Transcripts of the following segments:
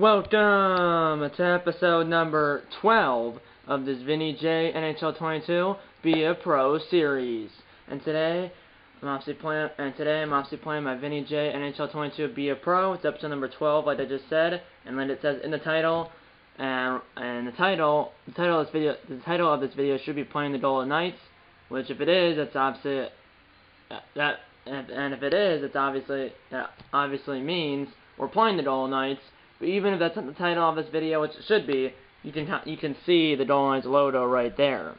Welcome to episode number 12 of this Vinny J NHL 22 Be a Pro series. And today I'm obviously playing my Vinny J NHL 22 Be a Pro. It's episode number 12, like I just said, and like it says in the title. And the title of this video should be Playing the Golden Knights, which if it is, it's obviously that obviously means we're playing the Golden Knights. But even if that's not the title of this video, which it should be, you can see the Golden Knights logo right there.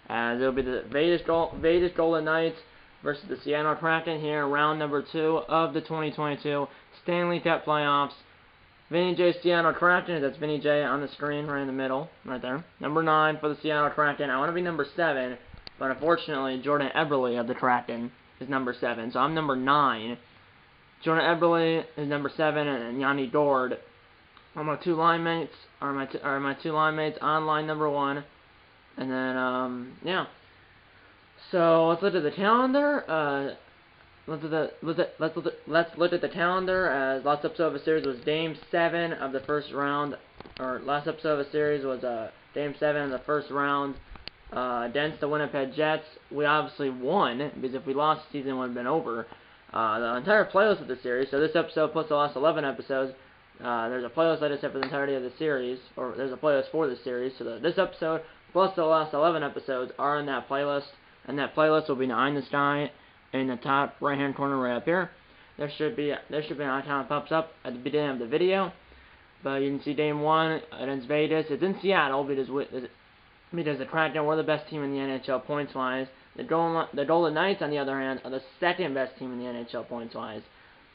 As it'll be the Vegas Golden Knights versus the Seattle Kraken here in round number 2 of the 2022 Stanley Cup Playoffs. Vinny J Seattle Kraken, that's Vinny J on the screen right in the middle, right there. Number 9 for the Seattle Kraken. I want to be number 7, but unfortunately Jordan Eberle of the Kraken is number 7, so I'm number 9. Jordan Eberle is number 7, and Yanni Gourde are my two line mates. On line number 1, and then yeah. So let's look at the calendar. Let's look at the calendar. As last episode of the series was Game 7 of the first round, or last episode of the series was Game 7 of the first round against the Winnipeg Jets. We obviously won, because if we lost, the season would have been over. The entire playoffs of the series, so this episode plus the last 11 episodes, there's a playoffs I just said for the entirety of the series, or there's a playlist for the series, so this episode plus the last 11 episodes are in that playlist, and that playlist will be behind this guy in the top right hand corner right up here. There should be an icon that pops up at the beginning of the video, but you can see Game 1 against Vegas. It's in Seattle because the Kraken were the best team in the NHL points-wise. The Golden Knights, on the other hand, are the second best team in the NHL points-wise.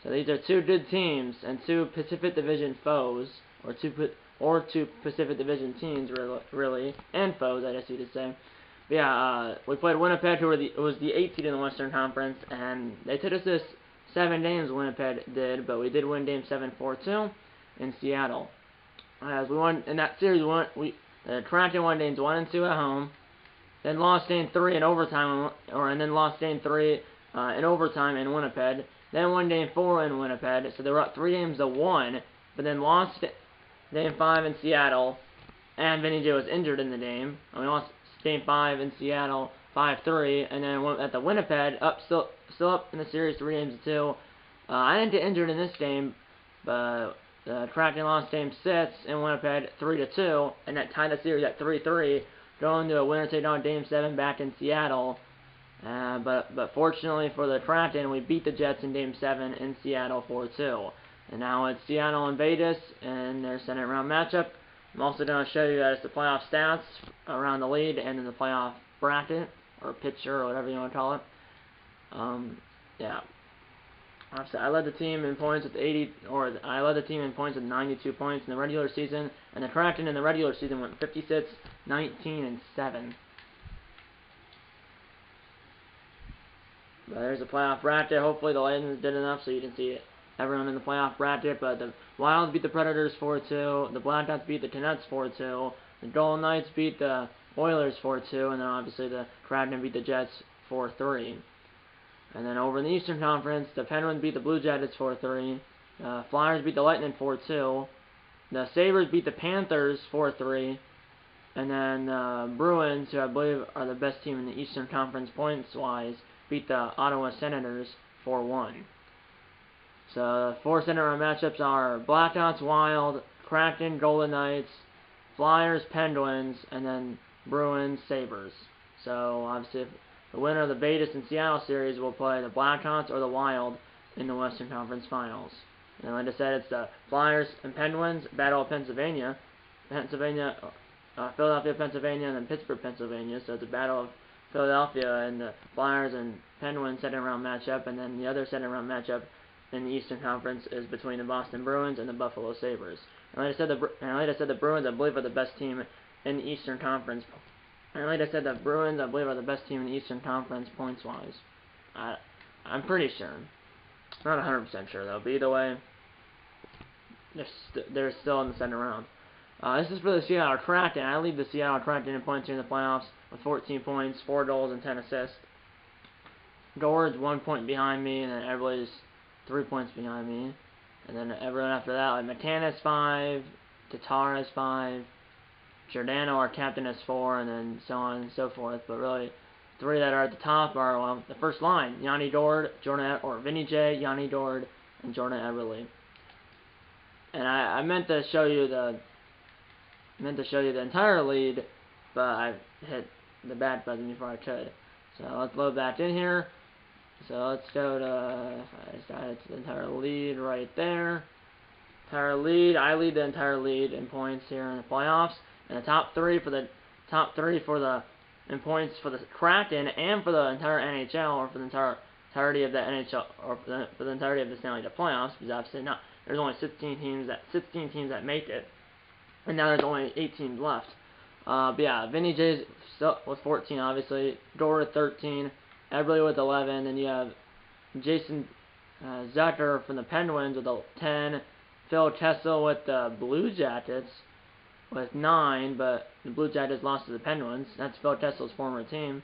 So these are two good teams and two Pacific Division foes, or two Pacific Division teams, really, and foes, I guess you could say. But yeah, we played Winnipeg, who was the 8th seed in the Western Conference, and they took us this 7 games. Winnipeg did, but we did win Game 7 4-2 in Seattle. As we won in that series, the Kraken won Games 1 and 2 at home, then lost Game 3 in overtime, and then lost Game 3 in overtime in Winnipeg. Then won Game 4 in Winnipeg, so they were up 3 games to 1, but then lost Game 5 in Seattle, and Vinny J was injured in the game. And we lost Game 5 in Seattle 5-3, and then went at the Winnipeg, still up in the series 3 games to 2. I didn't get injured in this game, but the Kraken lost Game 6 in Winnipeg 3-2, and that tied the series at 3-3, going to a winner-take-all Game 7 back in Seattle. But fortunately for the Kraken, we beat the Jets in Game 7 in Seattle 4-2. And now it's Seattle and Vegas in their second round matchup. I'm also going to show you guys the playoff stats around the league and in the playoff bracket, or picture, or whatever you want to call it. Yeah. I led the team in points with 92 points in the regular season, and the Kraken in the regular season went 56, 19, and 7. But there's a playoff bracket. Hopefully the Lightning did enough so you can see everyone in the playoff bracket. But the Wild beat the Predators 4-2. The Blackhawks beat the Canucks 4-2. The Golden Knights beat the Oilers 4-2. And then obviously the Kraken beat the Jets 4-3. And then over in the Eastern Conference, the Penguins beat the Blue Jackets 4-3. The Flyers beat the Lightning 4-2. The Sabres beat the Panthers 4-3. And then the Bruins, who I believe are the best team in the Eastern Conference points-wise, beat the Ottawa Senators 4-1. So the 4 center round matchups are Blackhawks, Wild, Kraken, Golden Knights, Flyers, Penguins, and then Bruins, Sabres. So obviously the winner of the Vegas and Seattle series will play the Blackhawks or the Wild in the Western Conference Finals. And like I said, it's the Flyers and Penguins, Battle of Philadelphia, Pennsylvania, and then Pittsburgh, Pennsylvania. So it's a Battle of Philadelphia and the Flyers and Penguins second round matchup, and then the other second round matchup in the Eastern Conference is between the Boston Bruins and the Buffalo Sabres. And like I said, the Bruins, I believe, are the best team in the Eastern Conference. And like I said, the Bruins, I believe, are the best team in the Eastern Conference points-wise. I'm pretty sure. Not 100% sure, though. But either way, they're still in the second round. This is for the Seattle Kraken. I lead the Seattle Kraken in points in the playoffs with 14 points, 4 goals, and 10 assists. Gourde's 1 point behind me, and then Eberle's 3 points behind me. And then everyone after that, like McCann has 5, Tatar has 5, Giordano, our captain, has 4, and then so on and so forth. But really, 3 that are at the top are, well, the first line: Yanni Dord, Vinny J, Yanni Dord, and Jordan Eberle. And I meant to show you the entire lead, but I hit the back button before I could. So let's load back in here. So let's go to, it's the entire lead right there. Entire lead. I lead the entire lead in points here in the playoffs, and the top three for the in points for the Kraken and for the entire NHL, or for the entirety of the NHL, or for the entirety of the Stanley Cup playoffs, because obviously not. There's only 16 teams that make it, and now there's only 8 teams left. But yeah, Vinny J's with 14, obviously. Dora 13, Eberle with 11, and you have Jason Zucker from the Penguins with 10, Phil Kessel with the Blue Jackets with 9, but the Blue Jackets lost to the Penguins. That's Phil Kessel's former team.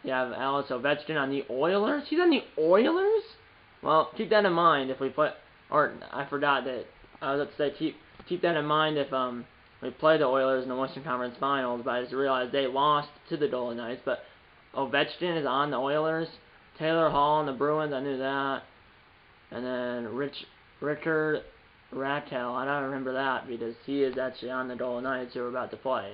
You have Alex Ovechkin on the Oilers. He's on the Oilers? Well, keep that in mind if we play, or I forgot that, I was about to say keep that in mind if we play the Oilers in the Western Conference Finals, but I just realized they lost to the Golden Knights. But Ovechkin is on the Oilers. Taylor Hall on the Bruins, I knew that. And then Richard Raquel, I don't remember that because he is actually on the Golden Knights who are about to play.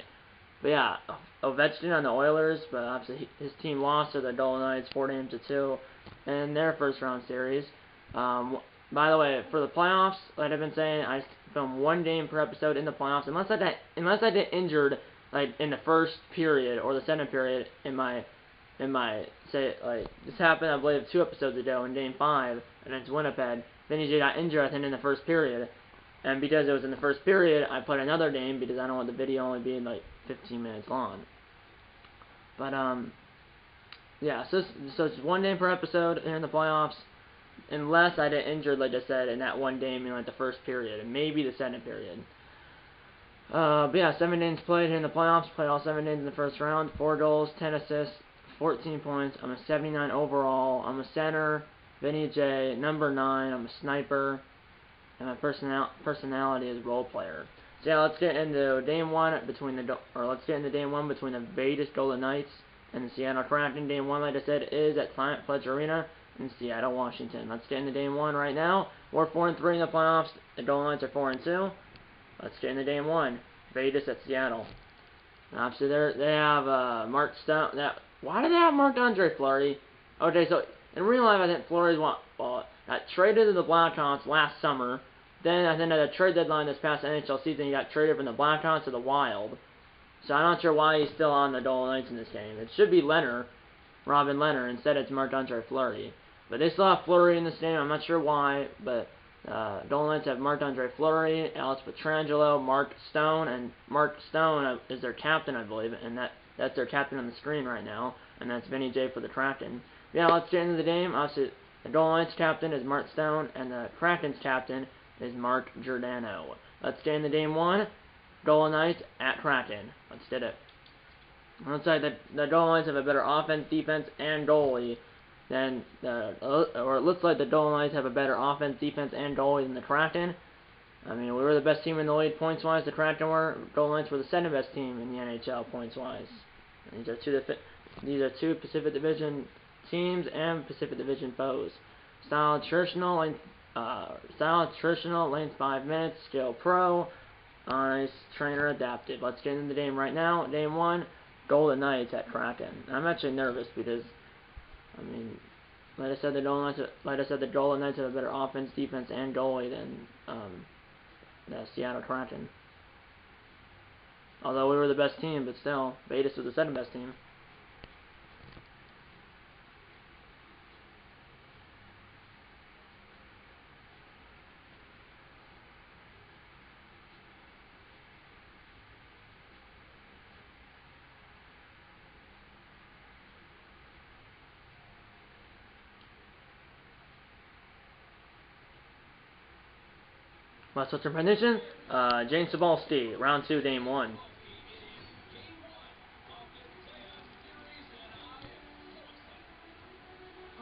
But yeah, Ovechkin on the Oilers, but obviously his team lost to the Golden Knights 4-2 in their first round series. By the way, for the playoffs, like I've been saying, I film 1 game per episode in the playoffs, unless I get injured like in the first period or the second period in my say, like this happened I believe 2 episodes ago in Game 5 against Winnipeg. Then he got injured I think in the first period, and because it was in the first period, I put another game because I don't want the video only being like 15 minutes long. But yeah, so it's 1 game per episode here in the playoffs, unless I get injured, like I said, in that 1 game in like the first period and maybe the second period. But yeah, 7 games played here in the playoffs. Played all 7 games in the first round. 4 goals, 10 assists, 14 points. I'm a 79 overall. I'm a center. Vinny J, number 9. I'm a sniper. And my personality is role player. So yeah, let's get into Game 1 between the Vegas Golden Knights and the Seattle Kraken. Game 1, like I said, is at Planet Pledge Arena in Seattle, Washington. Let's get into Game 1 right now. We're 4-3 in the playoffs. The Golden Knights are 4-2. Let's get into Game 1. Vegas at Seattle. Obviously, they have Mark Stone. Why do they have Marc-Andre Fleury? Okay, so in real life, I think Fleury's got traded to the Blackhawks last summer. Then I think at the trade deadline this past NHL season, he got traded from the Blackhawks to the Wild. So I'm not sure why he's still on the Golden Knights in this game. It should be Robin Leonard. Instead, it's Marc-Andre Fleury. But they still have Fleury in this game. I'm not sure why, but Golden Knights have Marc-Andre Fleury, Alex Pietrangelo, Mark Stone, and Mark Stone is their captain, I believe, and that's their captain on the screen right now, and that's Vinny J for the Kraken. Yeah, let's get into the game. Obviously, the Golden Knights captain is Mark Stone, and the Kraken's captain is Mark Giordano. Let's get into Game 1. Golden Knights at Kraken. Let's get it. Looks like the Golden Knights have a better offense, defense, and goalie than or it looks like the Golden Knights have a better offense, defense, and goalie than the Kraken. I mean, we were the best team in the league points-wise. The Kraken were. Golden Knights were the second best team in the NHL points-wise. These are two Pacific Division teams and Pacific Division foes. Style attritional, length 5 minutes, skill pro, nice trainer adapted. Let's get into the game right now. Game 1, Golden Knights at Kraken. I'm actually nervous because, I mean, like I said, the Golden Knights have a better offense, defense, and goalie than the Seattle Kraken. Although we were the best team, but still, Vegas was the second best team. Last touch prediction, James Cybulski, round 2, game 1.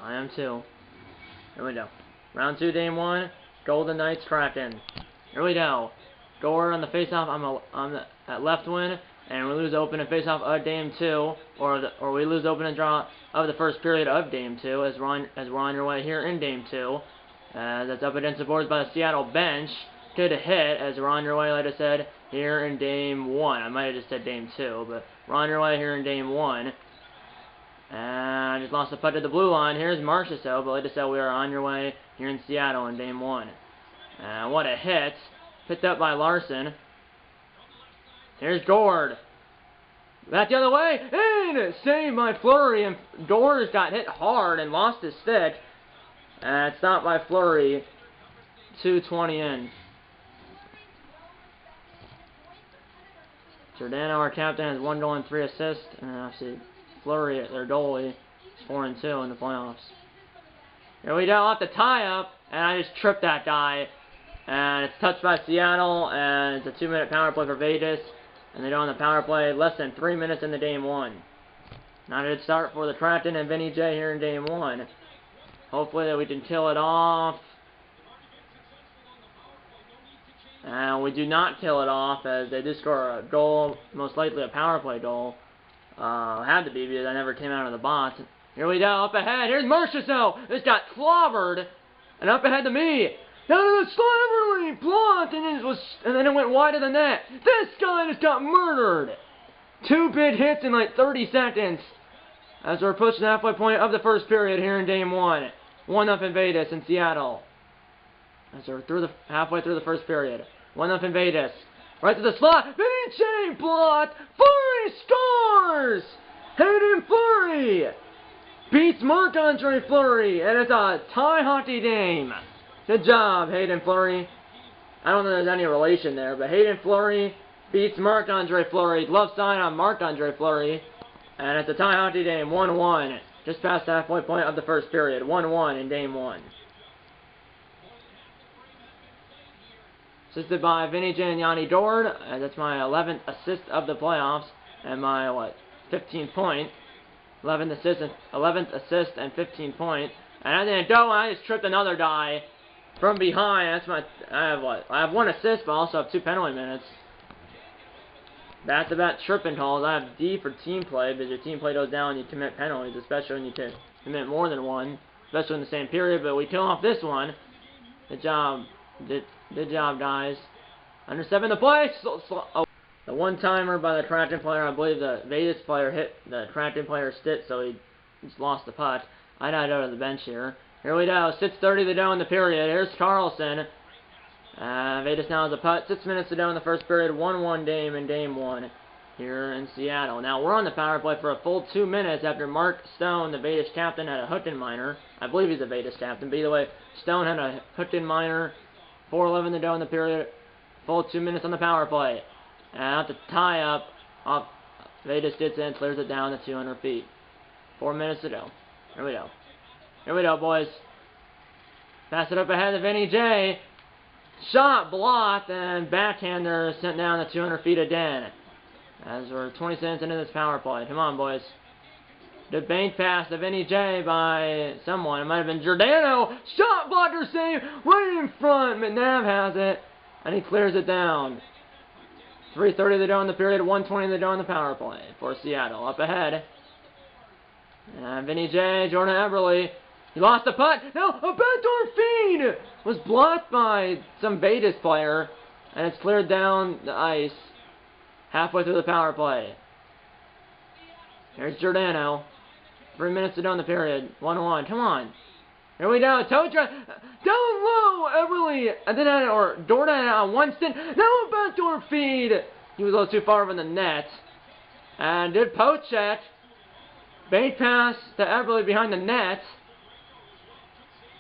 I am too. Here we go. Round 2, game 1. Golden Knights Kraken. Here we go. Gord on the faceoff at left wing, and we lose open and faceoff of Game 2, or we lose open and draw of the first period of Game 2 as we're on your way here in Game 2. That's up against the boards by the Seattle bench. Good hit as we're on your way, like I said, here in Game 1. I might have just said Game 2, but we're on your way here in Game 1. And I just lost the puck to the blue line. Here's Marchessault, but like I said, we are on your way here in Seattle in Game 1. And what a hit. Picked up by Larson. Here's Gord. Back the other way. And saved by Fleury. And Gord got hit hard and lost his stick. And stopped by Fleury. 2:20 in. Giordano, our captain, has 1 goal and 3 assists. And obviously Fleury, their goalie, is 4-2 in the playoffs. Here we go off the tie-up. And I just tripped that guy. And it's touched by Seattle, and it's a 2-minute power play for Vegas. And they go on the power play less than 3 minutes into Game 1. Not a good start for the Kraken and Vinny J here in Game 1. Hopefully that we can kill it off. And we do not kill it off, as they do score a goal, most likely a power play goal. Had to be, because I never came out of the box. Here we go, up ahead. Here's Marchessault. This got clobbered. And up ahead to me. Down to the slot, blocked, and then it went wide of the net. This guy just got murdered. 2 big hits in like 30 seconds. As we're pushing the halfway point of the first period here in Game 1. 1-0 Vegas in Seattle. As we're halfway through the first period. 1-0 Vegas. Right to the slot. Vinny blocked. Fleury scores! Hayden Fleury beats Marc-Andre Fleury, and it's a tie hockey game. Good job, Hayden Fleury. I don't know if there's any relation there, but Hayden Fleury beats Marc-Andre Fleury. Glove sign on Marc-Andre Fleury. And it's a tie hockey game, 1-1. Just past the halfway point of the first period. 1-1 in Game 1. Assisted by Vinny J and Yanni Gord. That's my 11th assist of the playoffs. And my, 15th point. 11th assist and 15 point. And I didn't go, I just tripped another guy from behind. That's my, I have 1 assist, but I also have 2 penalty minutes. Back-to-back tripping calls. I have D for team play, because your team play goes down and you commit penalties, especially when you can commit more than 1, especially in the same period. But we kill off this one. Good job. Good job, guys. Under 7 to play. Oh. The one-timer by the Kraken player, I believe the Vegas player hit the Kraken player's stick, so he just lost the puck. I gotta go to the bench here. Here we go. 6:30 to go in the period. Here's Carlson. Vegas now has a putt. 6 minutes to go in the first period. 1-1 game in Game 1 here in Seattle. Now we're on the power play for a full 2 minutes after Mark Stone, the Vegas captain, had a hook and minor. I believe he's a Vegas captain. But either way, Stone had a hook and minor. 4:11 to go in the period. Full 2 minutes on the power play. And at the tie-up, Vegas gets in, clears it down to 200 feet. 4 minutes to go. Here we go. Here we go, boys. Pass it up ahead to Vinny J. Shot blocked, and backhander sent down to 200 feet again. As we're 20 seconds into this power play. Come on, boys. Good bank pass to Vinny J by someone. It might have been Giordano. Shot blocker save right in front. McNabb has it, and he clears it down. 3:30 to go in the period, 1:20 to go in the power play for Seattle. Up ahead. And Vinny J, Jordan Eberle. He lost the putt. No, a backdoor feed was blocked by some Vegas player, and it's cleared down the ice halfway through the power play. Here's Giordano. 3 minutes to go in the period. 1-1. Come on. Here we go. Toe drag. Down low. Eberle. And then or Jordan on one stint. Now a backdoor feed. He was a little too far from the net. And good poke check. Bank pass to Eberle behind the net.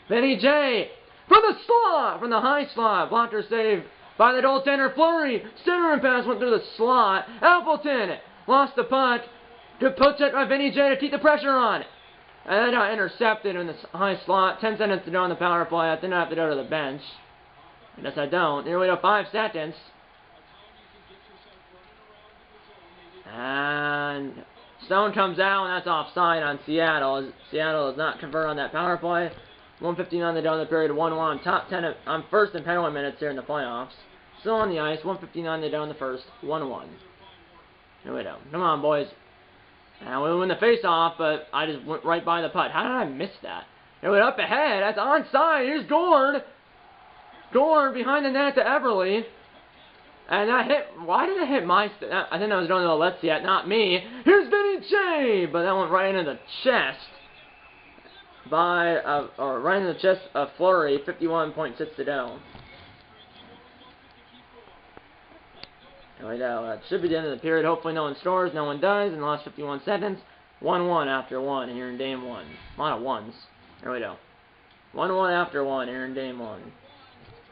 Vinny J. From the slot. From the high slot. Blocker save by the goaltender Fleury. Centering pass went through the slot. Appleton lost the puck. Good poke check by Vinny J to keep the pressure on. And then got intercepted in the high slot. 10 seconds to go on the power play. I think I have to go to the bench. I guess I don't. Here we go. 5 seconds. And Stone comes out, and that's offside on Seattle. Seattle does not convert on that power play. 1:59 to go in the period. 1-1. Top 10. I'm first in penalty minutes here in the playoffs. Still on the ice. 1:59 to go in the first. 1-1. Here we go. Come on, boys. And we win the face-off, but I just went right by the putt. How did I miss that? It went up ahead. That's onside. Here's Gord. Gord behind the net to Everly. And that hit. Why did it hit my? I think I was going to the left yet, not me. Here's Vinny J. But that went right into the chest by, or right into the chest of Fleury. 51.6 to go. Here we go. That should be the end of the period. Hopefully no one scores. No one does in the last 51 seconds. 1-1 after 1 here in game 1. A lot of ones. Here we go. 1-1 after 1 here in game 1.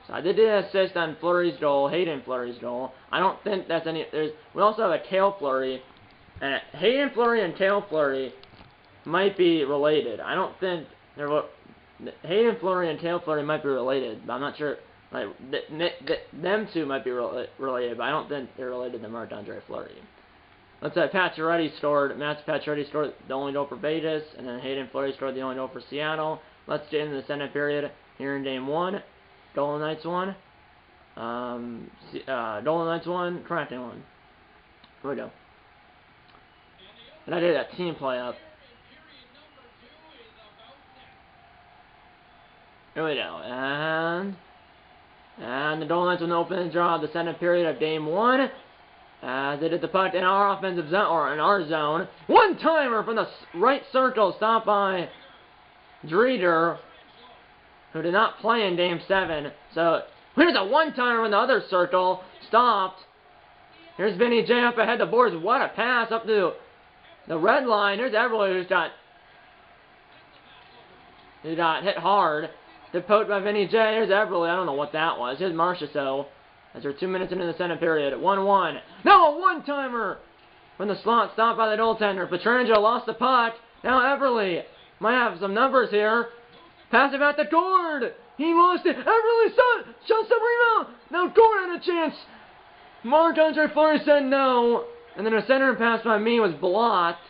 So I did the assist on Fleury's goal, Hayden Fleury's goal. I don't think that's any. We also have a Cale Fleury, and Hayden Fleury and Cale Fleury might be related. I don't think Hayden Fleury and Cale Fleury might be related, but I'm not sure. Like them two might be related, but I don't think they're related to Marc-Andre Fleury. Let's say Pacioretty scored. Matt Pacioretty scored the only goal for Vegas, and then Hayden Fleury scored the only goal for Seattle. Let's get into the second period here in game 1. Golden Knights won. Golden Knights won. Kraken won. Here we go. And I did that team play up. Here we go. And the Golden Knights will open the draw of the second period of game 1. As they did the puck in our offensive zone, or in our zone. One-timer from the right circle, stopped by Dreeder, who did not play in game 7. So here's a one-timer in the other circle, stopped. Here's Vinny J up ahead the boards. What a pass up to the red line. Here's Everly, who got hit hard. Hit poked by Vinny J. Here's Everly. I don't know what that was. Here's Marchessault. As we're 2 minutes into the second period. 1-1. Now a one-timer from the slot, stopped by the goaltender. Pietrangelo lost the puck. Now Everly might have some numbers here. Pass it back to Gord. He lost it. Everly shot some rebound. Now Gord had a chance. Marc-Andre Fleury said no. And then a center pass by me was blocked.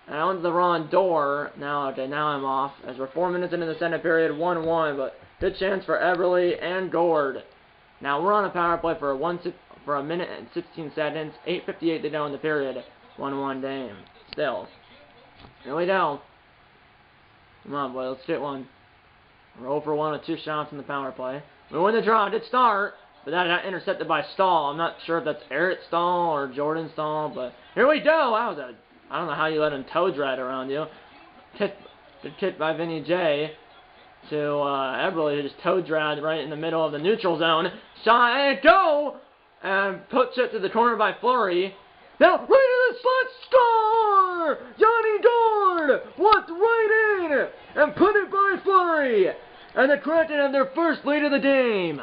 And I went to the wrong door. Now I'm off. As we're 4 minutes into the second period. 1-1. But good chance for Everly and Gord. Now we're on a power play for a minute and 16 seconds. 8:58 to go in the period. 1-1 game. Still. Here we go. Come on, boy. Let's get one. We're 0 for 1 with 2 shots in the power play. We win the draw. Did start, but that got intercepted by Stahl. I'm not sure if that's Eric Stahl or Jordan Stahl, but here we go. That was I don't know how you let him toe drag around you. Kicked by Vinny J. To Everly, who just toe dragged right in the middle of the neutral zone. Shot and go! And puts it to the corner by Fleury. Now, right in the slot, score! Johnny Gord walked right in and put it by Fleury. And the Kraken have their first lead of the game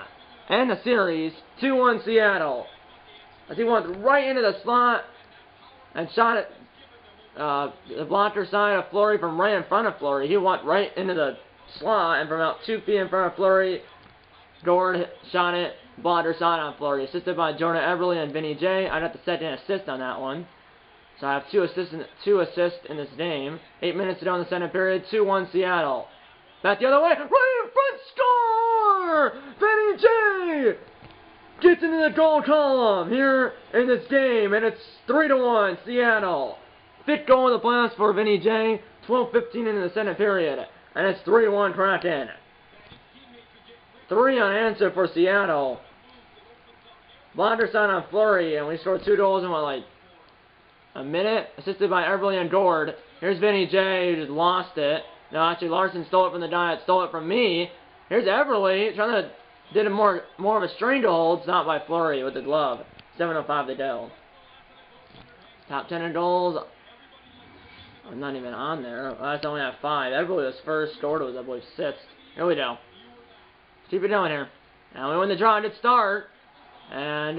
and the series. 2-1 Seattle. As he walked right into the slot and shot it the blocker side of Fleury from right in front of Fleury. He walked right into the slot, and from about 2 feet in front of Fleury, Gord shot it, blocker shot on Fleury, assisted by Jordan Everly and Vinny J. I got the second assist on that one. So I have two assists in this game. 8 minutes to go in the second period. 2-1 Seattle. Back the other way, right in front, score! Vinny J gets into the goal column here in this game, and it's 3-1 Seattle. 5th goal of the playoffs for Vinny J. 12:15 into the second period. And it's 3-1 Kraken. 3 unanswered for Seattle. Blonderson on Fleury, and we scored 2 goals in like a minute, assisted by Everly and Gord. Here's Vinny J, who just lost it. No, actually Larson stole it from the Diet, stole it from me. Here's Everly, trying to did a more of a stranglehold, stopped by Fleury with the glove. 7:05 to go. Top 10 in goals. I'm not even on there. That's only at 5. Everly was first. Gord was, I believe, 6th. Here we go. Keep it going here. Now we win the draw. Did start. And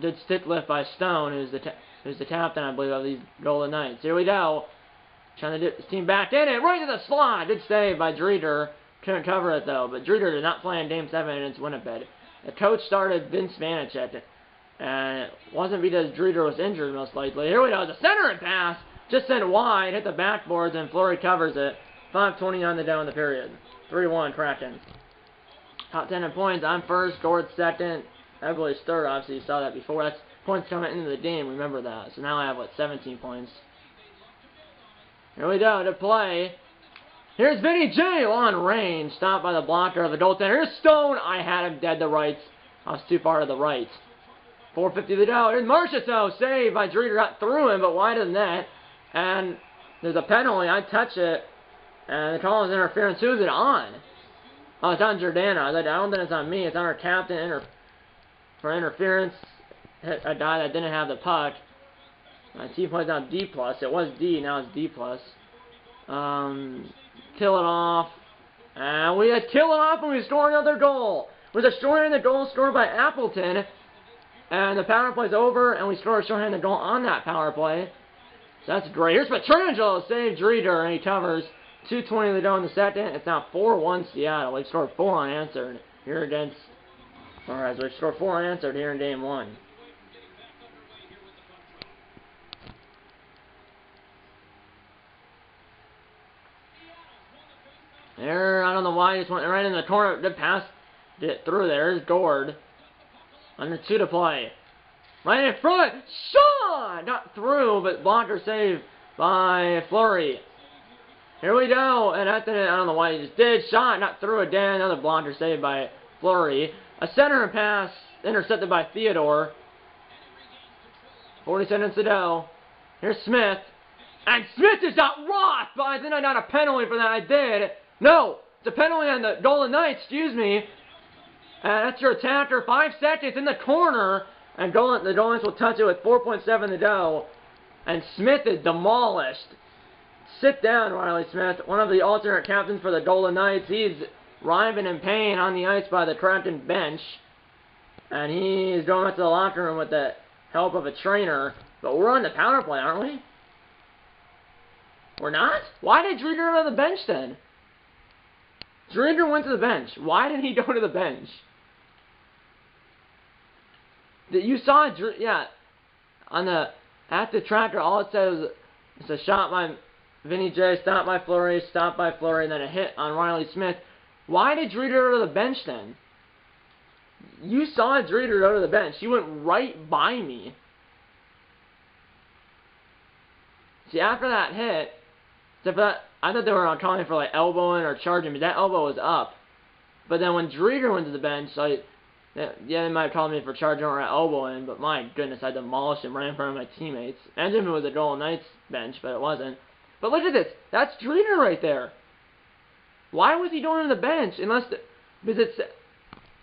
did stick lift by Stone, who's the captain, I believe, of these Golden Knights. Here we go. Trying to get this team back in it. Right to the slot. Good save by Dreeder. Couldn't cover it, though. But Dreeder did not play in Game 7 against Winnipeg. The coach started Vince Vanacek. And it wasn't because Dreeder was injured, most likely. Here we go. The center and pass. Just sent wide, hit the backboards, and Fleury covers it. 5:29 to go in the period. 3-1 Kraken. Top 10 in points. I'm first. Gord's second. Everybody's third. Obviously, you saw that before. That's points coming into the game. Remember that. So now I have, what, 17 points. Here we go to play. Here's Vinny J. on range. Stopped by the blocker of the goaltender. Here's Stone. I had him dead to rights. I was too far to the right. 4:50 to go. Here's Marchessault. Saved by Driedger. Got through him, but wide of the net. And there's a penalty. I touch it. And the call is interference. Who's it on? Oh, it's on Giordano. I don't think it's on me. It's on our captain for interference. Hit a guy that didn't have the puck. My team points out D+. It was D. Now it's D+. Kill it off. And we had kill it off and we score another goal. We're destroying the goal scored by Appleton. And the power play's over and we score a shorthanded goal on that power play. So that's great. Here's Pietrangelo. Saved Driedger and he covers. 2:20 to go in the second. It's now 4-1 Seattle. We've scored 4 unanswered here against... Alright, so we've scored 4 unanswered here in Game 1. There, I don't know why he just went right in the corner. Good pass. Get through there. There's Gord. Under 2 to play. Right in front. Shot! Not through, but blocker save by Fleury. Here we go. And I don't know why he just did. Shot. Not through again. Another blocker save by Fleury. A center pass intercepted by Theodore. 40 seconds to go. Here's Smith. And Smith just got rocked, but I think I got a penalty for that. I did. No, it's a penalty on the Golden Knights, excuse me. And that's your attacker. 5 seconds in the corner. And the Golden Knights will touch it with 4.7 to go. And Smith is demolished. Sit down, Riley Smith. One of the alternate captains for the Golden Knights. He's writhing in pain on the ice by the Kraken bench. And he's going up to the locker room with the help of a trainer. But we're on the power play, aren't we? We're not? Why did Driedger go to the bench then? Driedger went to the bench. Why did he go to the bench? You saw, yeah, at the tracker, all it said was it's a shot by Vinny J, stopped by Fleury, and then a hit on Riley Smith. Why did Driedger go to the bench then? You saw Driedger go to the bench. He went right by me. See, after that hit, except for that, I thought they were calling for like elbowing or charging, but that elbow was up. But then when Driedger went to the bench, yeah, they might have called me for charging or elbowing, but my goodness, I demolished him right in front of my teammates. Imagine if it was a Golden Knights bench, but it wasn't. But look at this. That's Driedger right there. Why was he going to the bench? Because it's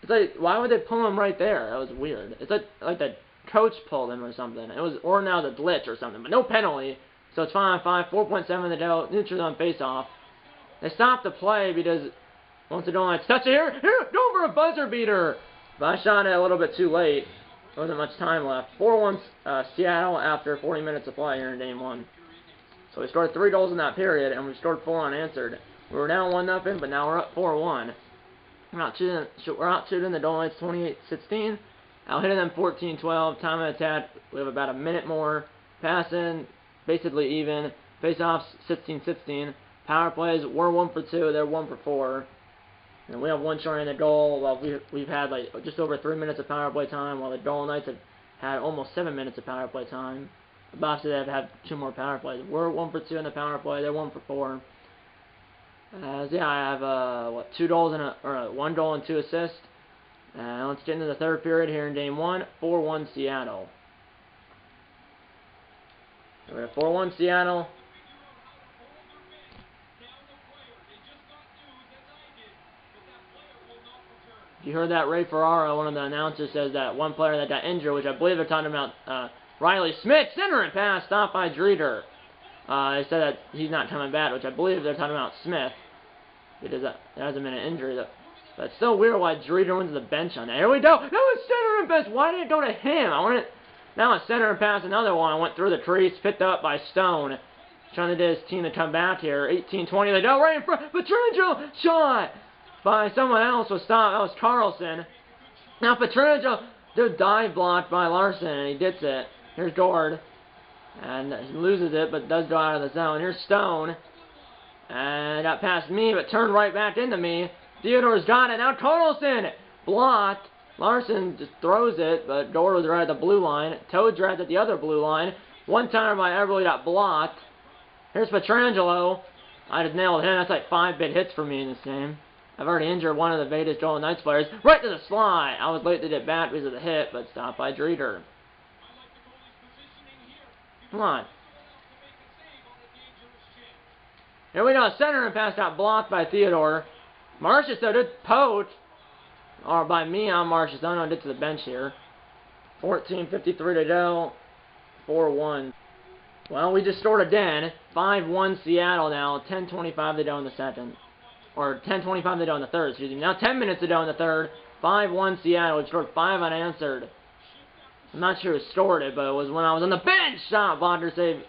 like, why would they pull him right there? That was weird. It's like the coach pulled him or something. Or now the glitch or something, but no penalty. So it's 5-on-5, 4.7 to go. Neutral on face-off. They stopped the play because once the Golden Knights touch it here, go for a buzzer beater. But I shot it a little bit too late. There wasn't much time left. 4-1 Seattle after 40 minutes of play here in Game 1. So we scored 3 goals in that period, and we scored 4 unanswered. We were down 1-0, but now we're up 4-1. We're out shooting the Golden Knights 28-16. Out hitting them 14-12. Time of attack, we have about a minute more. Passing, basically even. Face-offs, 16-16. Power plays, we're 1 for 2. They're 1 for 4. And we have 1 short in the goal. While we've had like just over 3 minutes of power play time, while the Golden Knights have had almost 7 minutes of power play time. The Buffs have had 2 more power plays. We're 1 for 2 in the power play. They're 1 for 4. Yeah, I have 2 goals and 1 goal and 2 assists. Let's get into the third period here in Game 1. 4-1 Seattle. So we have 4-1 Seattle. You heard that Ray Ferraro, one of the announcers, says that one player that got injured, which I believe they're talking about Riley Smith, center and pass, stopped by Driedger. They said that he's not coming back, which I believe they're talking about Smith. Because there hasn't been an injury. But it's so weird why Driedger went to the bench on that. Here we go. That was center and pass. Why did it go to him? Now a center and pass, another one. I went through the crease, picked up by Stone. Trying to get his team to come back here. 18-20, they go right in front. Pietrangelo shot by someone else was stopped. That was Carlson. Now Pietrangelo, they're dive blocked by Larson, and he gets it. Here's Gord. And he loses it, but does go out of the zone. Here's Stone. And got past me, but turned right back into me. Theodore's got it. Now Torkelson blocked. Larson just throws it, but Gord was right at the blue line. Toad's right at the other blue line. One timer by Everly got blocked. Here's Pietrangelo. I just nailed him. That's like 5 big hits for me in this game. I've already injured one of the Vegas Golden Knights players. Right to the slide. I was late to get back because of the hit, but stopped by Dreeder. Come on. Here we go. Center and pass got blocked by Theodore. Marchessault though did poach. Or by me on Marchessault. I'm going to get to the bench here. 14:53 to go. 4-1. Well, we just scored again. 5-1 Seattle now. 10:25 to go in the second. Or 10:25 to go in the third, excuse me. Now 10 minutes to go in the third. 5-1 Seattle. We scored 5 unanswered. I'm not sure who scored it, but it was when I was on the bench. Shot blocker saved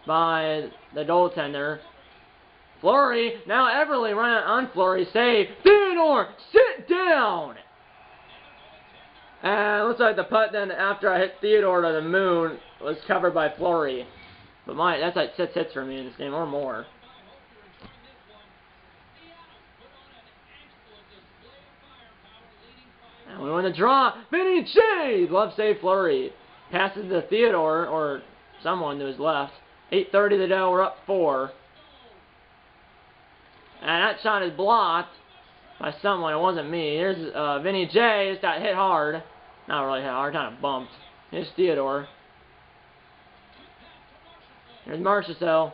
by the goaltender. Fleury. Now Everly right on Fleury. Save. Theodore, sit down. And it looks like the putt then after I hit Theodore to the moon was covered by Fleury. But that's like 6 hits for me in this game or more. And we win the draw. Vinny J. Glove save Fleury. Passes to Theodore or someone to his left. 8:30 to go. We're up 4. And that shot is blocked by someone. It wasn't me. Here's Vinny J. Just got hit hard. Not really hit hard. Kind of bumped. Here's Theodore. Here's Marchessault.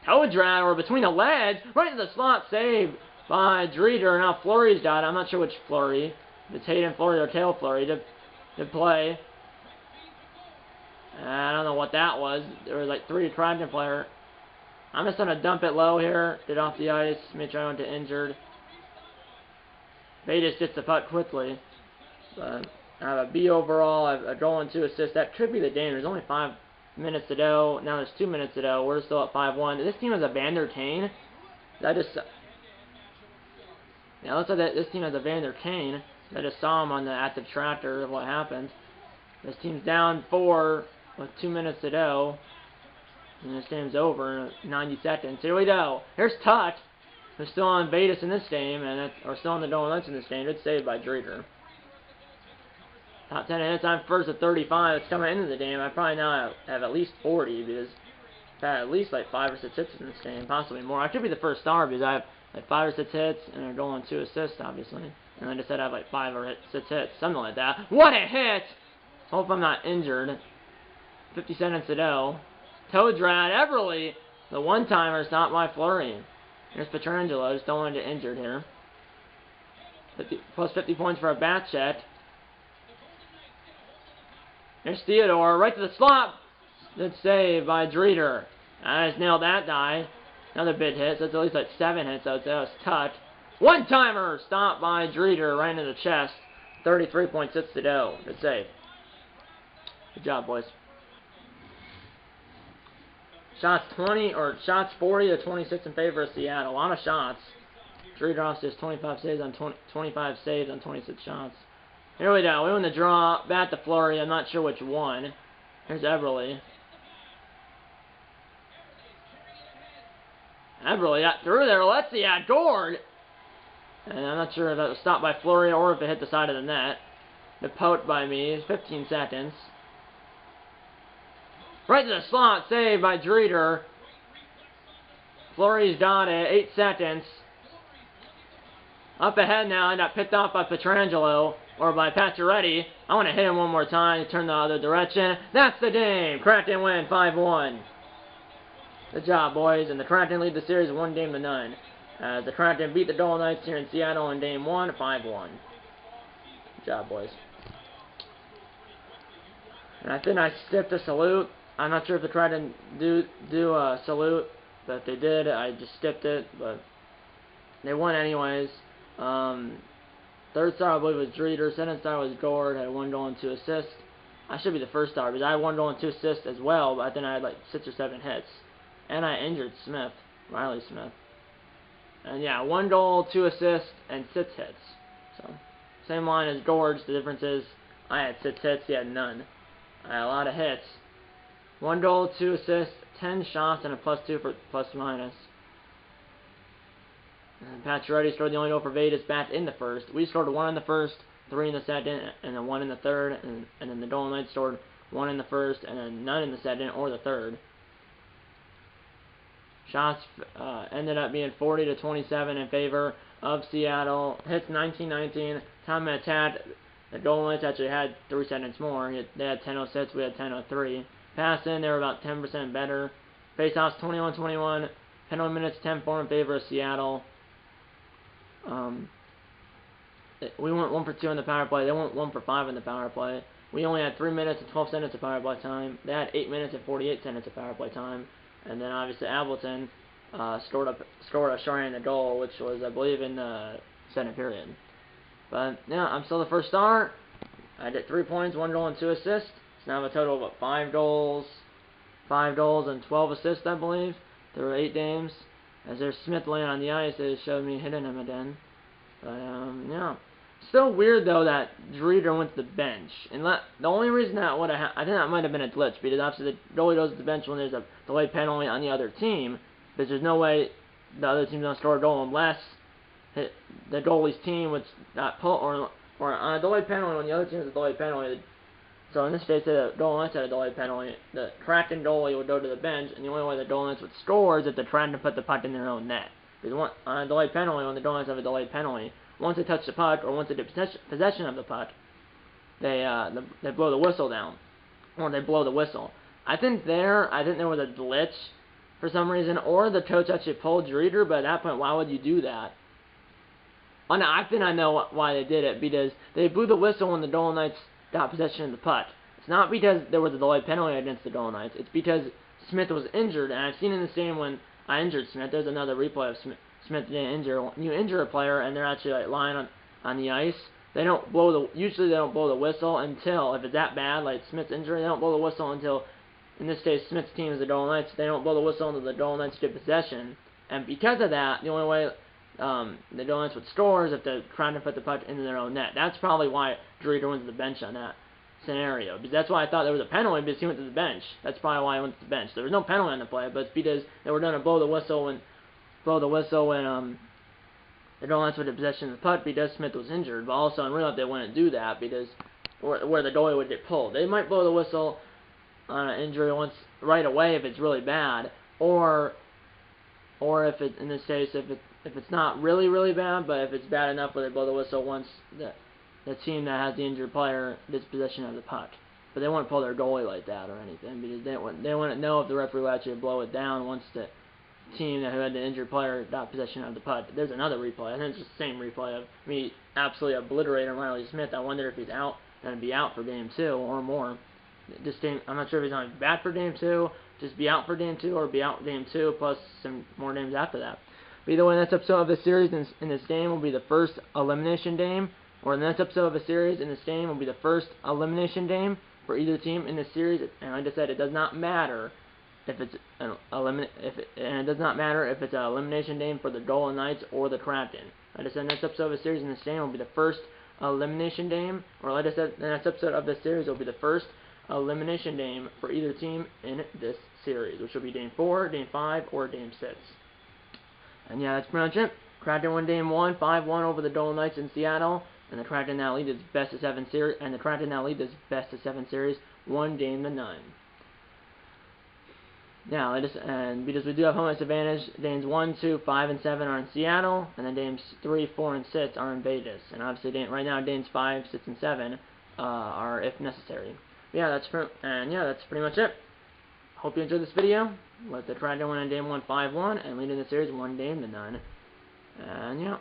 Toe drag or between the legs. Right to the slot. Save by Dreeder. Now Fleury's got it. I'm not sure which Fleury. If it's Hayden Fleury or Tail Fleury to play. And I don't know what that was. There was like 3 Kraken player. I'm just going to dump it low here. Get off the ice. Make sure I don't get injured. Vegas gets the puck quickly. But I have a B overall. I have a goal and 2 assists. That could be the game. There's only 5 minutes to go. Now there's 2 minutes to go. We're still at 5-1. This team has a Vander Kane. Yeah, it looks like this team has a Vander Kane. I just saw him on at the tractor of what happened. This team's down 4 with 2 minutes to go. And this game's over in 90 seconds. Here we go. Here's Tuck. We're still on Vegas in this game, or still on the Golden Knights in this game. It's saved by Dreeder. Top 10 hits. I'm first at 35. It's coming into the game. I probably now have at least 40 because I've had at least like 5 or 6 hits in this game, possibly more. I could be the first star because I have like 5 or 6 hits and a goal and 2 assists, obviously. And I just said I have like 5 or 6 hits, something like that. What a hit! Hope I'm not injured. 50 seconds to go. Toe drag. Everly. The one-timer stopped by Fleury. Here's Pietrangelo. Just don't want to get injured here. Plus 50 points for a back check. Here's Theodore. Right to the slot. Good save by Dreeder. I just nailed that die. Another big hit. So that's at least like 7 hits. I would say that was Tuck. One-timer. Stopped by Dreeder. Right into the chest. 33.6 to go. Good save. Good job, boys. Shots 40 to 26 in favor of Seattle. A lot of shots. Dreeder just 25 saves on 26 shots. Here we go. We win the draw. Back to Fleury. I'm not sure which one. Here's Everly. Everly got through there. Let's see. Gord. And I'm not sure if that was stopped by Fleury or if it hit the side of the net. The poke by me. 15 seconds. Right to the slot, saved by Dreeder. Fleury's got it, 8 seconds. Up ahead now, I got picked off by Pietrangelo, or by Pacioretty. I want to hit him one more time, turn the other direction. That's the game! Kraken win, 5-1. Good job, boys, and the Kraken lead the series 1-0. As the Kraken beat the Golden Knights here in Seattle in Game 1, 5-1. Good job, boys. And I think I skipped a salute. I'm not sure if the Kraken do a salute, but if they did, I just skipped it, but they won anyways. Third star, I believe, was Dreeder. Second star was Gord. I had 1 goal and 2 assists. I should be the first star because I had 1 goal and 2 assists as well, but I think I had like 6 or 7 hits. And I injured Smith, Riley Smith. And yeah, 1 goal, 2 assists, and 6 hits. So, same line as Gord's. The difference is I had 6 hits, he had none. I had a lot of hits. 1 goal, 2 assists, 10 shots and a +2 for plus-minus. Pacioretty scored the only goal for Vegas back in the first. We scored 1 in the first, 3 in the second, and then 1 in the third, and then the Golden Knights scored 1 in the first, and then none in the second or the third. Shots ended up being 40-27 in favor of Seattle. Hits 19-19. Time of attack, the Golden Knights actually had 3 seconds more. They had 10:06, we had 10:03. Pass in, they were about 10% better. Faceoffs 21-21. Penalty minutes 10-4 in favor of Seattle. We went 1 for 2 on the power play. They went 1 for 5 on the power play. We only had 3 minutes and 12 seconds of power play time. They had 8 minutes and 48 seconds of power play time. And then obviously Appleton scored a shorthanded goal, which was, I believe, in the second period. But yeah, I'm still the first star. I did 3 points, 1 goal, and 2 assists. So now I have a total of 5 goals and 12 assists, I believe, through 8 games. As there's Smith laying on the ice, it showed me hitting him again. But yeah. Still weird though that Driedger went to the bench, and the only reason that would have I think that might have been a glitch, because obviously the goalie goes to the bench when there's a delayed penalty on the other team, because there's no way the other team's gonna score a goal unless the goalie's team would not pull or on a delayed penalty when the other team has a delayed penalty. So in this case, the Golden Knights had a delayed penalty. The Kraken goalie would go to the bench, and the only way the Golden Knights would score is if they're trying to put the puck in their own net. Because on a delayed penalty, when the Golden Knights have a delayed penalty, once they touch the puck or once they get possession of the puck, they blow the whistle down, or they blow the whistle. I think there was a glitch for some reason, or the coach actually pulled Driedger. But at that point, why would you do that? Oh, no, I think I know why they did it, because they blew the whistle when the Golden Knights got possession of the puck. It's not because there was a delayed penalty against the Golden Knights. It's because Smith was injured, and I've seen in the stadium when I injured Smith. There's another replay of Smith getting injured. When you injure a player and they're actually like lying on the ice, usually they don't blow the whistle until, if it's that bad, like Smith's injury, they don't blow the whistle until, in this case, Smith's team is the Golden Knights. They don't blow the whistle until the Golden Knights get possession, and because of that, the only way the Golden Knights would score is if they're trying to put the puck into their own net. That's probably why Driedger went to the bench on that scenario, because that's why I thought there was a penalty, because he went to the bench. That's probably why he went to the bench. There was no penalty on the play, but it's because they were going to blow the whistle when the Golden Knights would have possession of the puck, because Smith was injured. But also in real life they wouldn't do that, because where the goalie would get pulled. They might blow the whistle on an injury once right away if it's really bad, or if it, in this case, if it's not really bad, but if it's bad enough where they blow the whistle once the team that has the injured player gets possession of the puck. But they wouldn't pull their goalie like that or anything, because they wouldn't know if the referee would actually blow it down once the team who had the injured player got possession of the puck. There's another replay. I think it's just the same replay of me absolutely obliterating Riley Smith. I wonder if he's out, going to be out for Game 2 or more. I'm not sure if he's on back for Game 2, just be out for Game 2, or be out Game 2 plus some more games after that. But either way, the next episode of this series in this game will be the first elimination game, or the next episode of a series in this game will be the first elimination game for either team in this series. And like I said, it does not matter if it's an elimination game for the Golden Knights or the Kraken. Like I said, the next episode of a series in this game will be the first elimination game, or like I said, the next episode of this series will be the first elimination game for either team in this series, which will be Game 4, Game 5, or Game 6. And yeah, that's pretty much it. Kraken won Game 1, 5-1 over the Golden Knights in Seattle, and the Kraken now lead its best of 7 series, one game to 9. Now, and because we do have home ice advantage, games 1, 2, 5, and 7 are in Seattle, and then games 3, 4, and 6 are in Vegas. And obviously, right now, games 5, 6, and 7 are if necessary. But yeah, that's pretty much it. Hope you enjoyed this video with the Kraken winning Game 1 5-1 and leading the series 1 game to 9. And yeah,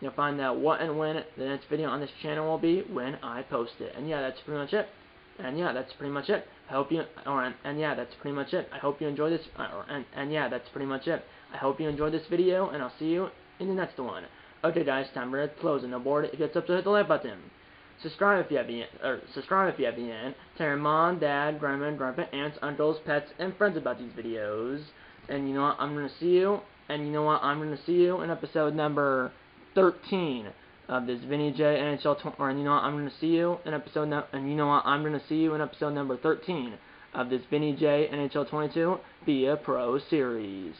you'll find out what and when the next video on this channel will be when I post it. And yeah, that's pretty much it. And yeah, that's pretty much it. I hope you enjoyed this. And yeah, that's pretty much it. I hope you enjoyed this video, and I'll see you in the next one. Okay, guys, time for it. Closing the board. If it's up to hit the like button. Subscribe if you have yet. Tell your mom, dad, grandma, grandpa, aunts, uncles, pets, and friends about these videos. And you know what? I'm gonna see you. And you know what? I'm gonna see you in episode number 13 of this Vinny J NHL. And you know what? I'm gonna see you in episode. And you know what? I'm gonna see you in episode number 13 of this Vinny J NHL 22 FIA Pro Series.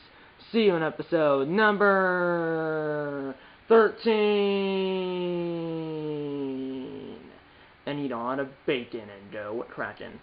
See you in episode number 13. And eat a lot of bacon and go crackin'.